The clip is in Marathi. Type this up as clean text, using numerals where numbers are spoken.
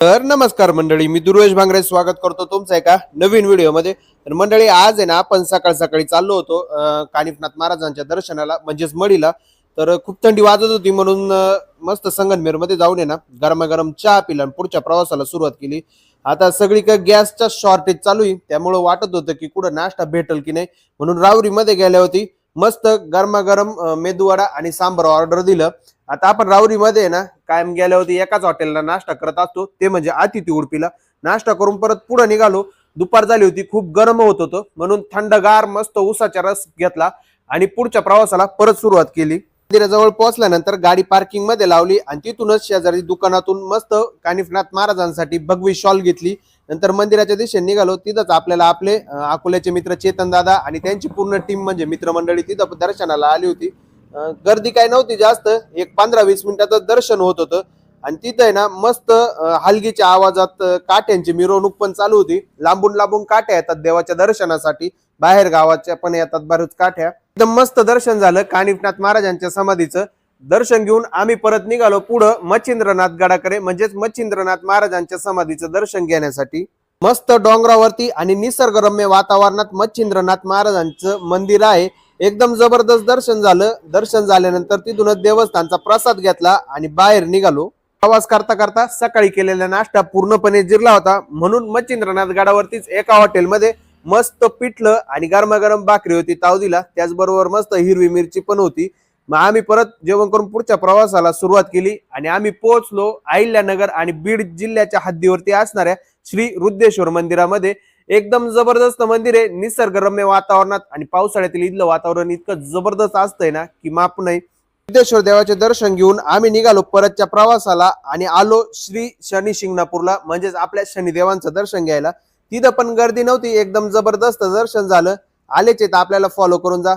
तर नमस्कार मंडळी, मी दुर्वेश भांगरे स्वागत करतो तुमचं एका नवीन व्हिडिओमध्ये। तर मंडळी, आज आहे ना आपण सकाळ सकाळी चाललो होतो कानिफनाथ महाराजांच्या दर्शनाला, म्हणजेच मढीला। तर खूप थंडी वाजत होती म्हणून मस्त संगमनेर मध्ये जाऊन आहे ना गरमागरम चहा पिला आणि पुढच्या प्रवासाला सुरुवात केली। आता सगळीकडे गॅसचा शॉर्टेज चालू आहे, त्यामुळे वाटत होतं की कुठं नाश्ता भेटेल की नाही, म्हणून रावरी मध्ये गेल्या होती। मस्त गरमागरम मेदूवडा आणि सांबर ऑर्डर दिलं। आता आपण रावरी मध्ये ना कायम गेल्या होती एकाच हॉटेलला नाश्ता करत असतो, ते म्हणजे अतिथी उडपीला। नाश्ता करून परत पुढे निघालो। दुपार झाली होती, खूप गरम होत होतं, म्हणून थंडगार मस्त उसाचा रस घेतला आणि पुढच्या प्रवासाला परत सुरुवात केली। मंदिराजवळ पोहोचल्यानंतर गाडी पार्किंग मध्ये लावली आणि तिथूनच शेजारी दुकानातून मस्त कानिफनाथ महाराजांसाठी भगवी शॉल घेतली। नंतर मंदिराच्या दिशेने निघालो। तिथंच आपल्याला आपले अकोल्याचे मित्र चेतन दादा आणि त्यांची पूर्ण टीम म्हणजे मित्रमंडळी तिथं दर्शनाला आली होती। गर्दी काय नव्हती जास्त, एक 15-20 मिनिटातच दर्शन होत होतं। आणि तिथं आहे ना मस्त हलगीच्या आवाजात काठ्यांची मिरवणूक पण चालू होती। लांबून लांबून काठ्या येतात देवाच्या दर्शनासाठी, बाहेर गावाच्या पण येतात बरेच काठ्या। एकदम मस्त दर्शन झालं कानिफनाथ महाराजांच्या समाधीचं। दर्शन घेऊन आम्ही परत निघालो पुढं मच्छिंद्रनाथ गडाकडे, म्हणजेच मच्छिंद्रनाथ महाराजांच्या समाधीचं दर्शन घेण्यासाठी। मस्त डोंगरावरती आणि निसर्गरम्य वातावरणात मच्छिंद्रनाथ महाराजांचं मंदिर आहे। एकदम जबरदस्त दर्शन झालं। दर्शन झाल्यानंतर तिथूनच देवस्थानचा प्रसाद घेतला आणि बाहेर निघालो। प्रवास करता करता सकाळी केलेला नाश्ता पूर्णपणे जिरला होता, म्हणून मच्छिंद्रनाथ गडावरतीच एका हॉटेलमध्ये मस्त पिठलं आणि गरमागरम भाकरी होती ताव दिला, त्याचबरोबर मस्त हिरवी मिरची पण होती। मग आम्ही परत जेवण करून पुढच्या प्रवासाला सुरुवात केली आणि आम्ही पोहोचलो अहिल्यानगर आणि बीड जिल्ह्याच्या हद्दीवरती असणाऱ्या श्री रुद्रेश्वर मंदिरामध्ये। एकदम जबरदस्त मंदिर आहे, निसर्गरम्य वातावरणात, आणि पावसाळ्यातील इथलं वातावरण इतकं जबरदस्त असतंय ना की माप नाही। सिद्धेश्वर देवाचे दर्शन घेऊन आम्ही निघालो परतच्या प्रवासाला आणि आलो श्री शनी शिंगणापूरला, म्हणजेच आपल्या शनिदेवांचं दर्शन घ्यायला। तिथं पण गर्दी नव्हती, एकदम जबरदस्त दर्शन झालं। आलेच तर आपल्याला फॉलो करून जा।